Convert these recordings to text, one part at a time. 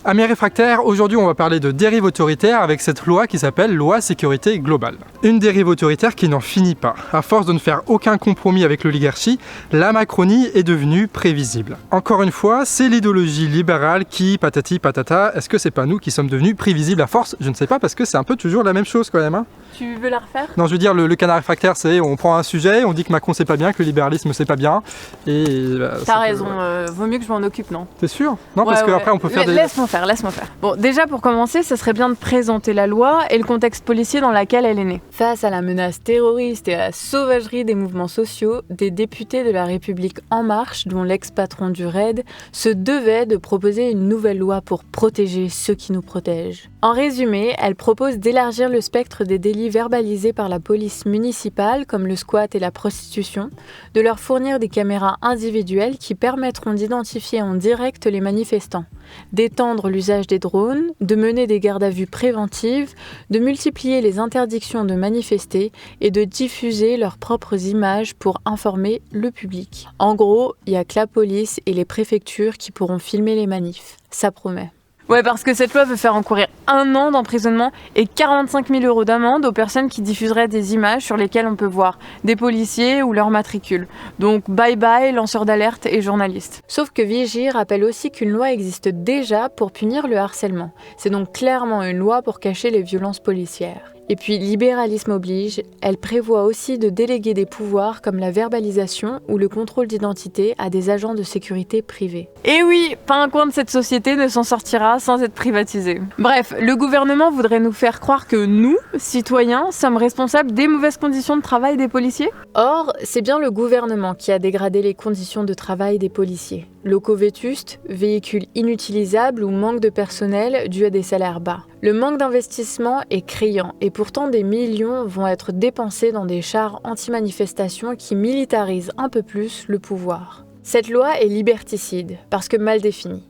Amis réfractaires, aujourd'hui on va parler de dérive autoritaire avec cette loi qui s'appelle Loi Sécurité Globale. Une dérive autoritaire qui n'en finit pas. À force de ne faire aucun compromis avec l'oligarchie, la Macronie est devenue prévisible. Encore une fois, c'est l'idéologie libérale qui, patati patata, est-ce que c'est pas nous qui sommes devenus prévisibles à force? Je ne sais pas parce que c'est un peu toujours la même chose quand même. Hein. Tu veux la refaire? Non, je veux dire, le canard réfractaire, c'est on prend un sujet, on dit que Macron c'est pas bien, que le libéralisme c'est pas bien, et... T'as raison, vaut mieux que je m'en occupe, non? T'es sûr? Non, parce qu'après on peut faire des... Laisse-moi faire. Bon, déjà pour commencer, ça serait bien de présenter la loi et le contexte policier dans lequel elle est née. Face à la menace terroriste et à la sauvagerie des mouvements sociaux, des députés de la République En Marche, dont l'ex-patron du RAID, se devaient de proposer une nouvelle loi pour protéger ceux qui nous protègent. En résumé, elle propose d'élargir le spectre des délits verbalisés par la police municipale, comme le squat et la prostitution, de leur fournir des caméras individuelles qui permettront d'identifier en direct les manifestants, d'étendre l'usage des drones, de mener des gardes à vue préventives, de multiplier les interdictions de manifester et de diffuser leurs propres images pour informer le public. En gros, il n'y a que la police et les préfectures qui pourront filmer les manifs. Ça promet. Ouais, parce que cette loi veut faire encourir 1 an d'emprisonnement et 45 000 € d'amende aux personnes qui diffuseraient des images sur lesquelles on peut voir des policiers ou leur matricule. Donc bye bye lanceurs d'alerte et journalistes. Sauf que Vigie rappelle aussi qu'une loi existe déjà pour punir le harcèlement. C'est donc clairement une loi pour cacher les violences policières. Et puis, libéralisme oblige, elle prévoit aussi de déléguer des pouvoirs comme la verbalisation ou le contrôle d'identité à des agents de sécurité privés. Et oui, pas un coin de cette société ne s'en sortira sans être privatisé. Bref, le gouvernement voudrait nous faire croire que nous, citoyens, sommes responsables des mauvaises conditions de travail des policiers. Or, c'est bien le gouvernement qui a dégradé les conditions de travail des policiers. Locaux vétustes, véhicules inutilisables ou manque de personnel dû à des salaires bas. Le manque d'investissement est criant et pourtant des millions vont être dépensés dans des chars anti-manifestation qui militarisent un peu plus le pouvoir. Cette loi est liberticide parce que mal définie.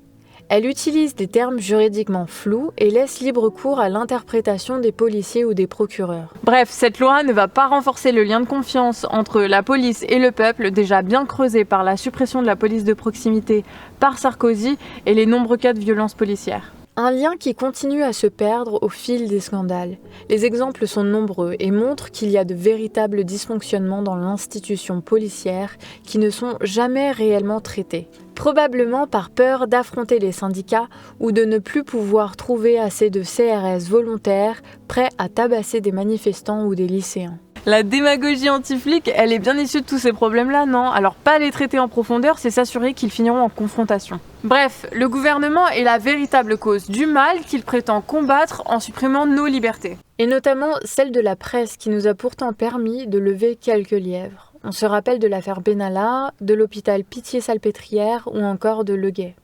Elle utilise des termes juridiquement flous et laisse libre cours à l'interprétation des policiers ou des procureurs. Bref, cette loi ne va pas renforcer le lien de confiance entre la police et le peuple, déjà bien creusé par la suppression de la police de proximité par Sarkozy et les nombreux cas de violences policières. Un lien qui continue à se perdre au fil des scandales. Les exemples sont nombreux et montrent qu'il y a de véritables dysfonctionnements dans l'institution policière qui ne sont jamais réellement traités. Probablement par peur d'affronter les syndicats ou de ne plus pouvoir trouver assez de CRS volontaires prêts à tabasser des manifestants ou des lycéens. La démagogie anti-flic, elle est bien issue de tous ces problèmes-là, non? Alors pas les traiter en profondeur, c'est s'assurer qu'ils finiront en confrontation. Bref, le gouvernement est la véritable cause du mal qu'il prétend combattre en supprimant nos libertés. Et notamment celle de la presse qui nous a pourtant permis de lever quelques lièvres. On se rappelle de l'affaire Benalla, de l'hôpital Pitié-Salpêtrière ou encore de Le Gay.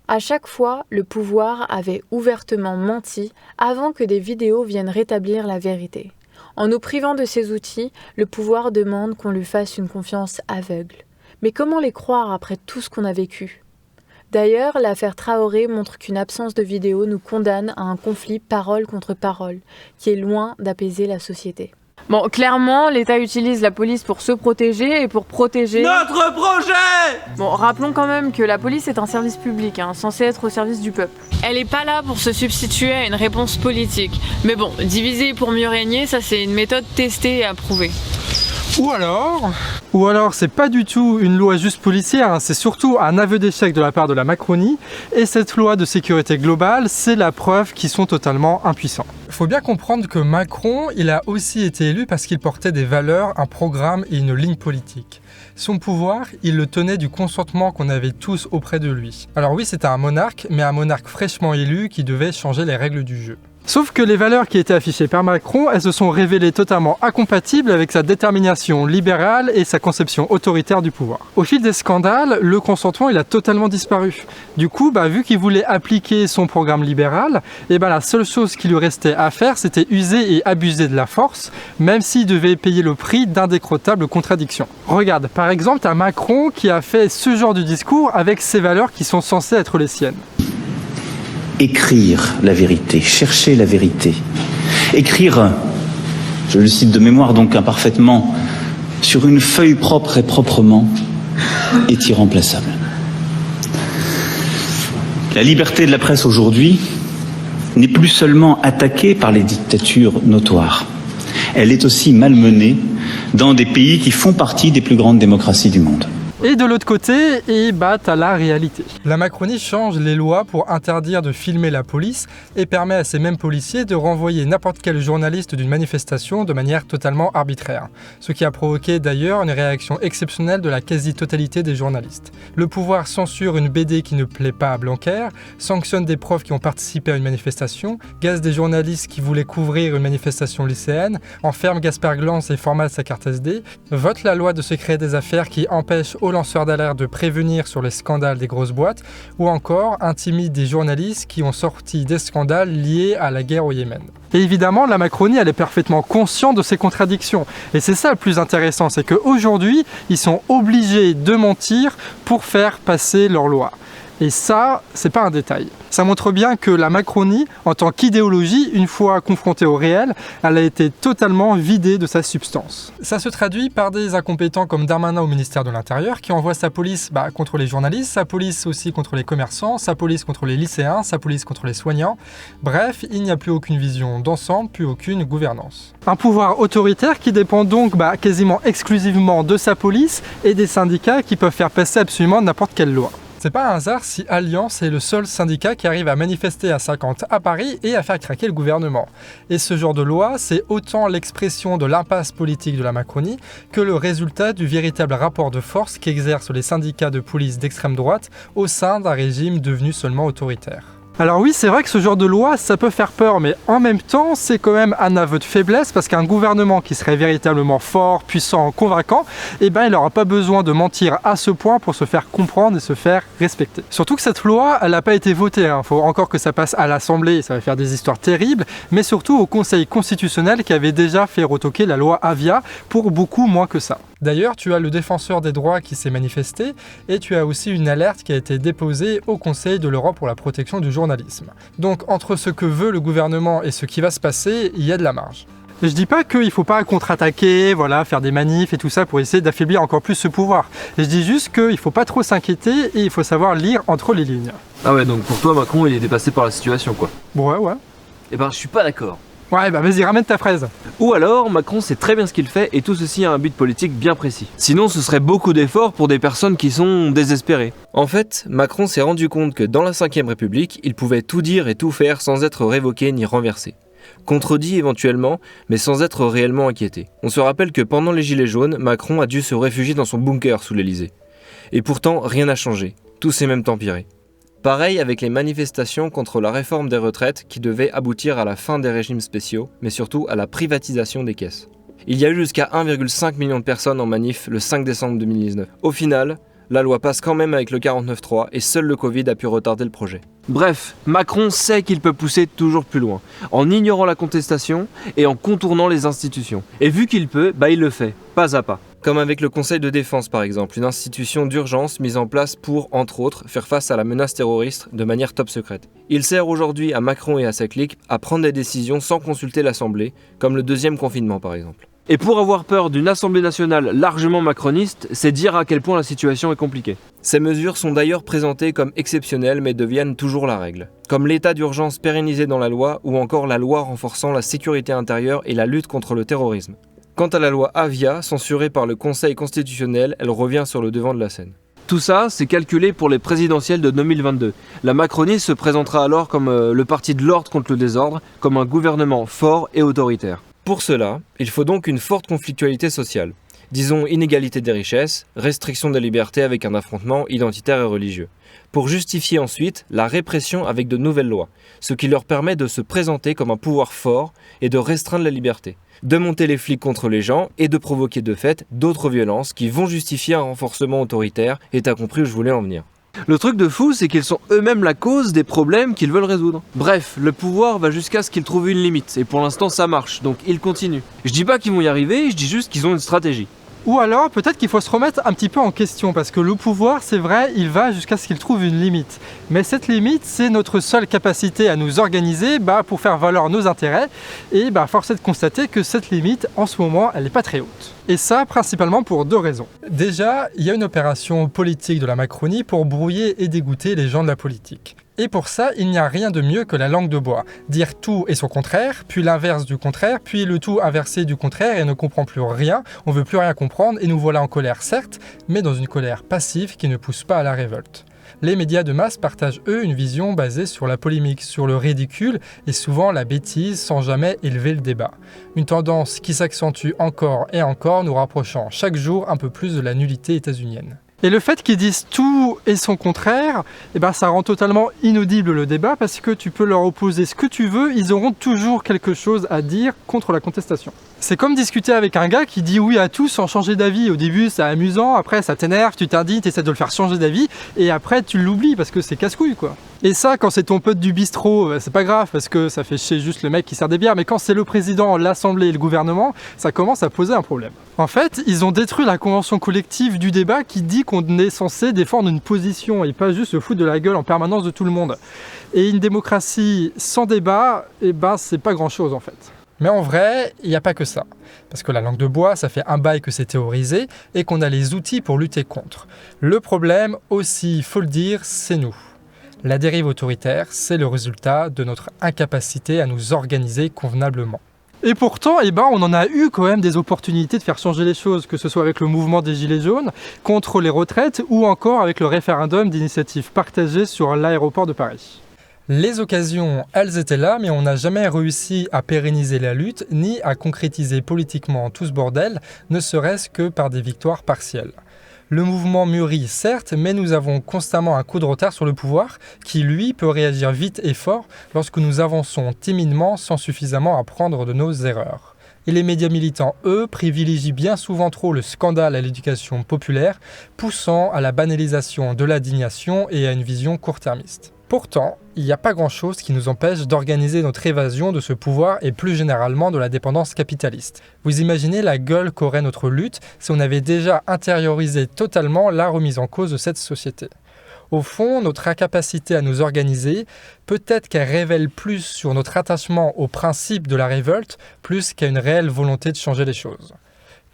À chaque fois, le pouvoir avait ouvertement menti avant que des vidéos viennent rétablir la vérité. En nous privant de ces outils, le pouvoir demande qu'on lui fasse une confiance aveugle. Mais comment les croire après tout ce qu'on a vécu ? D'ailleurs, l'affaire Traoré montre qu'une absence de vidéo nous condamne à un conflit parole contre parole, qui est loin d'apaiser la société. Bon, clairement, l'État utilise la police pour se protéger et pour protéger... Notre projet! Bon, rappelons quand même que la police est un service public, censé être au service du peuple. Elle est pas là pour se substituer à une réponse politique. Mais bon, diviser pour mieux régner, ça c'est une méthode testée et approuvée. Ou alors c'est pas du tout une loi juste policière, c'est surtout un aveu d'échec de la part de la Macronie, et cette loi de sécurité globale, c'est la preuve qu'ils sont totalement impuissants. Il faut bien comprendre que Macron, il a aussi été élu parce qu'il portait des valeurs, un programme et une ligne politique. Son pouvoir, il le tenait du consentement qu'on avait tous auprès de lui. Alors oui, c'était un monarque, mais un monarque fraîchement élu qui devait changer les règles du jeu. Sauf que les valeurs qui étaient affichées par Macron, elles se sont révélées totalement incompatibles avec sa détermination libérale et sa conception autoritaire du pouvoir. Au fil des scandales, le consentement il a totalement disparu. Du coup, vu qu'il voulait appliquer son programme libéral, la seule chose qui lui restait à faire, c'était user et abuser de la force, même s'il devait payer le prix d'indécrottables contradictions. Regarde, par exemple, t'as Macron qui a fait ce genre de discours avec ses valeurs qui sont censées être les siennes. Écrire la vérité, chercher la vérité. Écrire, je le cite de mémoire donc imparfaitement, sur une feuille propre et proprement est irremplaçable. La liberté de la presse aujourd'hui n'est plus seulement attaquée par les dictatures notoires. Elle est aussi malmenée dans des pays qui font partie des plus grandes démocraties du monde. Et de l'autre côté, t'as la réalité. La Macronie change les lois pour interdire de filmer la police et permet à ces mêmes policiers de renvoyer n'importe quel journaliste d'une manifestation de manière totalement arbitraire. Ce qui a provoqué d'ailleurs une réaction exceptionnelle de la quasi-totalité des journalistes. Le pouvoir censure une BD qui ne plaît pas à Blanquer, sanctionne des profs qui ont participé à une manifestation, gaze des journalistes qui voulaient couvrir une manifestation lycéenne, enferme Gaspard Glans et formate sa carte SD, vote la loi de secret des affaires qui empêche aux lanceurs d'alerte de prévenir sur les scandales des grosses boîtes, ou encore intimide des journalistes qui ont sorti des scandales liés à la guerre au Yémen. Et évidemment, la Macronie, elle est parfaitement consciente de ces contradictions. Et c'est ça le plus intéressant, c'est qu'aujourd'hui, ils sont obligés de mentir pour faire passer leurs lois. Et ça, c'est pas un détail. Ça montre bien que la Macronie, en tant qu'idéologie, une fois confrontée au réel, elle a été totalement vidée de sa substance. Ça se traduit par des incompétents comme Darmanin au ministère de l'Intérieur, qui envoie sa police contre les journalistes, sa police aussi contre les commerçants, sa police contre les lycéens, sa police contre les soignants. Bref, il n'y a plus aucune vision d'ensemble, plus aucune gouvernance. Un pouvoir autoritaire qui dépend donc quasiment exclusivement de sa police et des syndicats qui peuvent faire passer absolument n'importe quelle loi. C'est pas un hasard si Alliance est le seul syndicat qui arrive à manifester à 50 à Paris et à faire craquer le gouvernement. Et ce genre de loi, c'est autant l'expression de l'impasse politique de la Macronie que le résultat du véritable rapport de force qu'exercent les syndicats de police d'extrême droite au sein d'un régime devenu seulement autoritaire. Alors oui, c'est vrai que ce genre de loi, ça peut faire peur, mais en même temps, c'est quand même un aveu de faiblesse parce qu'un gouvernement qui serait véritablement fort, puissant, convaincant, il n'aura pas besoin de mentir à ce point pour se faire comprendre et se faire respecter. Surtout que cette loi, elle n'a pas été votée, il faut encore que ça passe à l'Assemblée et ça va faire des histoires terribles, mais surtout au Conseil constitutionnel qui avait déjà fait retoquer la loi Avia pour beaucoup moins que ça. D'ailleurs, tu as le défenseur des droits qui s'est manifesté et tu as aussi une alerte qui a été déposée au Conseil de l'Europe pour la protection du journalisme. Donc entre ce que veut le gouvernement et ce qui va se passer, il y a de la marge. Je dis pas qu'il ne faut pas contre-attaquer, faire des manifs et tout ça pour essayer d'affaiblir encore plus ce pouvoir. Je dis juste qu'il ne faut pas trop s'inquiéter et il faut savoir lire entre les lignes. Ah ouais, donc pour toi, Macron, il est dépassé par la situation, quoi. Ouais. Eh ben, je suis pas d'accord. Ouais, vas-y, ramène ta fraise. Ou alors, Macron sait très bien ce qu'il fait et tout ceci a un but politique bien précis. Sinon, ce serait beaucoup d'efforts pour des personnes qui sont désespérées. En fait, Macron s'est rendu compte que dans la 5ème République, il pouvait tout dire et tout faire sans être révoqué ni renversé. Contredit éventuellement, mais sans être réellement inquiété. On se rappelle que pendant les Gilets jaunes, Macron a dû se réfugier dans son bunker sous l'Elysée. Et pourtant, rien n'a changé. Tout s'est même empiré. Pareil avec les manifestations contre la réforme des retraites qui devaient aboutir à la fin des régimes spéciaux, mais surtout à la privatisation des caisses. Il y a eu jusqu'à 1,5 million de personnes en manif le 5 décembre 2019. Au final, la loi passe quand même avec le 49.3 et seul le Covid a pu retarder le projet. Bref, Macron sait qu'il peut pousser toujours plus loin, en ignorant la contestation et en contournant les institutions. Et vu qu'il peut, il le fait, pas à pas. Comme avec le Conseil de défense par exemple, une institution d'urgence mise en place pour, entre autres, faire face à la menace terroriste de manière top secrète. Il sert aujourd'hui à Macron et à sa clique à prendre des décisions sans consulter l'Assemblée, comme le 2e confinement par exemple. Et pour avoir peur d'une Assemblée nationale largement macroniste, c'est dire à quel point la situation est compliquée. Ces mesures sont d'ailleurs présentées comme exceptionnelles mais deviennent toujours la règle. Comme l'état d'urgence pérennisé dans la loi ou encore la loi renforçant la sécurité intérieure et la lutte contre le terrorisme. Quant à la loi Avia, censurée par le Conseil constitutionnel, elle revient sur le devant de la scène. Tout ça, c'est calculé pour les présidentielles de 2022. La Macronie se présentera alors comme le parti de l'ordre contre le désordre, comme un gouvernement fort et autoritaire. Pour cela, il faut donc une forte conflictualité sociale. Disons inégalité des richesses, restriction des libertés avec un affrontement identitaire et religieux. Pour justifier ensuite la répression avec de nouvelles lois, ce qui leur permet de se présenter comme un pouvoir fort et de restreindre la liberté. De monter les flics contre les gens et de provoquer de fait d'autres violences qui vont justifier un renforcement autoritaire, et t'as compris où je voulais en venir. Le truc de fou, c'est qu'ils sont eux-mêmes la cause des problèmes qu'ils veulent résoudre. Bref, le pouvoir va jusqu'à ce qu'ils trouvent une limite, et pour l'instant ça marche, donc ils continuent. Je dis pas qu'ils vont y arriver, je dis juste qu'ils ont une stratégie. Ou alors, peut-être qu'il faut se remettre un petit peu en question, parce que le pouvoir, c'est vrai, il va jusqu'à ce qu'il trouve une limite. Mais cette limite, c'est notre seule capacité à nous organiser pour faire valoir nos intérêts. Et force est de constater que cette limite, en ce moment, elle n'est pas très haute. Et ça, principalement pour 2 raisons. Déjà, il y a une opération politique de la Macronie pour brouiller et dégoûter les gens de la politique. Et pour ça, il n'y a rien de mieux que la langue de bois. Dire tout et son contraire, puis l'inverse du contraire, puis le tout inversé du contraire et ne comprend plus rien, on veut plus rien comprendre et nous voilà en colère certes, mais dans une colère passive qui ne pousse pas à la révolte. Les médias de masse partagent eux une vision basée sur la polémique, sur le ridicule et souvent la bêtise sans jamais élever le débat. Une tendance qui s'accentue encore et encore, nous rapprochant chaque jour un peu plus de la nullité états-unienne. Et le fait qu'ils disent tout et son contraire, ça rend totalement inaudible le débat parce que tu peux leur opposer ce que tu veux, ils auront toujours quelque chose à dire contre la contestation. C'est comme discuter avec un gars qui dit oui à tout sans changer d'avis. Au début c'est amusant, après ça t'énerve, tu t'indignes, t'essaies de le faire changer d'avis et après tu l'oublies parce que c'est casse-couille quoi. Et ça quand c'est ton pote du bistrot, c'est pas grave parce que ça fait chier juste le mec qui sert des bières, mais quand c'est le président, l'assemblée et le gouvernement, ça commence à poser un problème. En fait, ils ont détruit la convention collective du débat qui dit qu'on est censé défendre une position et pas juste se foutre de la gueule en permanence de tout le monde. Et une démocratie sans débat, c'est pas grand chose en fait. Mais en vrai, il n'y a pas que ça. Parce que la langue de bois, ça fait un bail que c'est théorisé et qu'on a les outils pour lutter contre. Le problème aussi, faut le dire, c'est nous. La dérive autoritaire, c'est le résultat de notre incapacité à nous organiser convenablement. Et pourtant, on en a eu quand même des opportunités de faire changer les choses, que ce soit avec le mouvement des Gilets jaunes, contre les retraites ou encore avec le référendum d'initiative partagée sur l'aéroport de Paris. Les occasions, elles étaient là, mais on n'a jamais réussi à pérenniser la lutte, ni à concrétiser politiquement tout ce bordel, ne serait-ce que par des victoires partielles. Le mouvement mûrit, certes, mais nous avons constamment un coup de retard sur le pouvoir, qui lui peut réagir vite et fort lorsque nous avançons timidement sans suffisamment apprendre de nos erreurs. Et les médias militants, eux, privilégient bien souvent trop le scandale à l'éducation populaire, poussant à la banalisation de l'indignation et à une vision court-termiste. Pourtant, il n'y a pas grand-chose qui nous empêche d'organiser notre évasion de ce pouvoir et plus généralement de la dépendance capitaliste. Vous imaginez la gueule qu'aurait notre lutte si on avait déjà intériorisé totalement la remise en cause de cette société. Au fond, notre incapacité à nous organiser, peut-être qu'elle révèle plus sur notre attachement au principe de la révolte, plus qu'à une réelle volonté de changer les choses.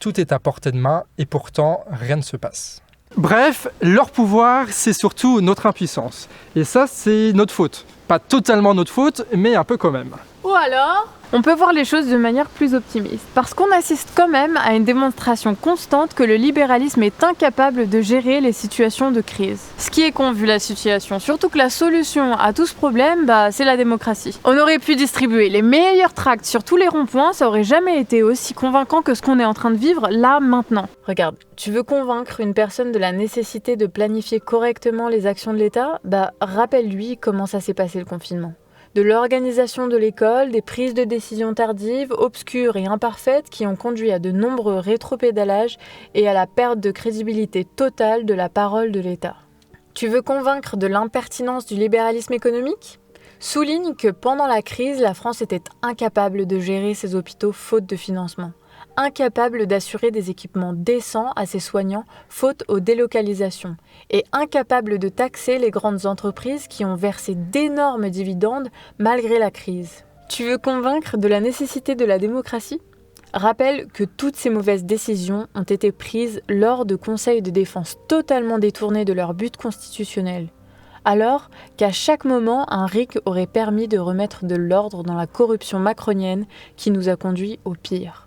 Tout est à portée de main et pourtant, rien ne se passe. Bref, leur pouvoir, c'est surtout notre impuissance. Et ça, c'est notre faute. Pas totalement notre faute, mais un peu quand même. Ou alors, on peut voir les choses de manière plus optimiste. Parce qu'on assiste quand même à une démonstration constante que le libéralisme est incapable de gérer les situations de crise. Ce qui est con vu la situation, surtout que la solution à tout ce problème, c'est la démocratie. On aurait pu distribuer les meilleurs tracts sur tous les ronds-points, ça aurait jamais été aussi convaincant que ce qu'on est en train de vivre là, maintenant. Regarde, tu veux convaincre une personne de la nécessité de planifier correctement les actions de l'État ? Rappelle-lui comment ça s'est passé le confinement. De l'organisation de l'école, des prises de décision tardives, obscures et imparfaites qui ont conduit à de nombreux rétropédalages et à la perte de crédibilité totale de la parole de l'État. Tu veux convaincre de l'impertinence du libéralisme économique ? Souligne que pendant la crise, la France était incapable de gérer ses hôpitaux faute de financement. Incapable d'assurer des équipements décents à ses soignants faute aux délocalisations et incapable de taxer les grandes entreprises qui ont versé d'énormes dividendes malgré la crise. Tu veux convaincre de la nécessité de la démocratie ? Rappelle que toutes ces mauvaises décisions ont été prises lors de conseils de défense totalement détournés de leur but constitutionnel. Alors qu'à chaque moment, un RIC aurait permis de remettre de l'ordre dans la corruption macronienne qui nous a conduits au pire.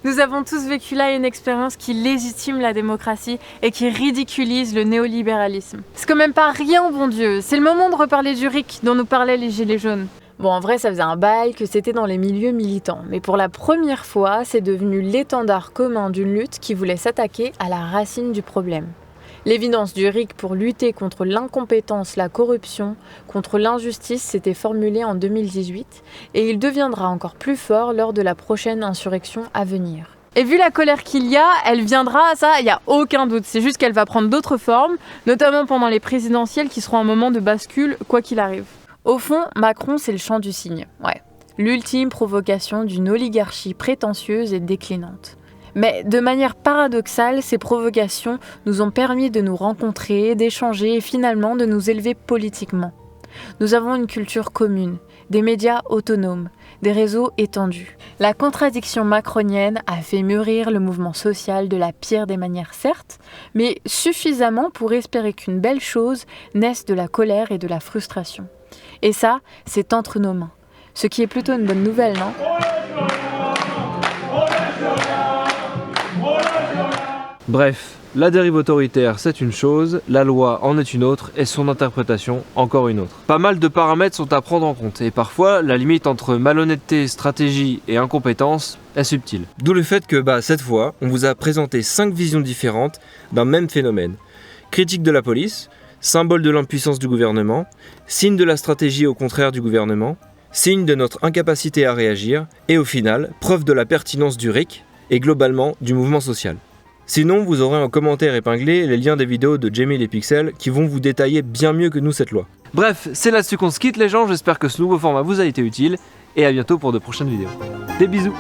Nous avons tous vécu là une expérience qui légitime la démocratie et qui ridiculise le néolibéralisme. C'est quand même pas rien, bon Dieu. C'est le moment de reparler du RIC dont nous parlaient les Gilets jaunes. Bon, en vrai, ça faisait un bail que c'était dans les milieux militants. Mais pour la première fois, c'est devenu l'étendard commun d'une lutte qui voulait s'attaquer à la racine du problème. L'évidence du RIC pour lutter contre l'incompétence, la corruption, contre l'injustice s'était formulée en 2018 et il deviendra encore plus fort lors de la prochaine insurrection à venir. Et vu la colère qu'il y a, elle viendra, ça, il n'y a aucun doute. C'est juste qu'elle va prendre d'autres formes, notamment pendant les présidentielles qui seront un moment de bascule, quoi qu'il arrive. Au fond, Macron, c'est le chant du cygne. Ouais. L'ultime provocation d'une oligarchie prétentieuse et déclinante. Mais de manière paradoxale, ces provocations nous ont permis de nous rencontrer, d'échanger et finalement de nous élever politiquement. Nous avons une culture commune, des médias autonomes, des réseaux étendus. La contradiction macronienne a fait mûrir le mouvement social de la pire des manières certes, mais suffisamment pour espérer qu'une belle chose naisse de la colère et de la frustration. Et ça, c'est entre nos mains. Ce qui est plutôt une bonne nouvelle, non ? Bref, la dérive autoritaire c'est une chose, la loi en est une autre et son interprétation encore une autre. Pas mal de paramètres sont à prendre en compte et parfois la limite entre malhonnêteté, stratégie et incompétence est subtile. D'où le fait que cette fois, on vous a présenté 5 visions différentes d'un même phénomène. Critique de la police, symbole de l'impuissance du gouvernement, signe de la stratégie au contraire du gouvernement, signe de notre incapacité à réagir et au final, preuve de la pertinence du RIC et globalement du mouvement social. Sinon, vous aurez en commentaire épinglé les liens des vidéos de Jamie les Pixels qui vont vous détailler bien mieux que nous cette loi. Bref, c'est là-dessus qu'on se quitte les gens, j'espère que ce nouveau format vous a été utile et à bientôt pour de prochaines vidéos. Des bisous.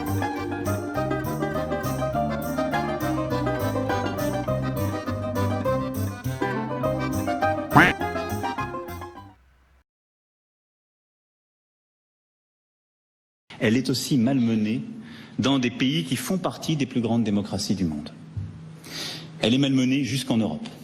Elle est aussi malmenée dans des pays qui font partie des plus grandes démocraties du monde. Elle est malmenée jusqu'en Europe.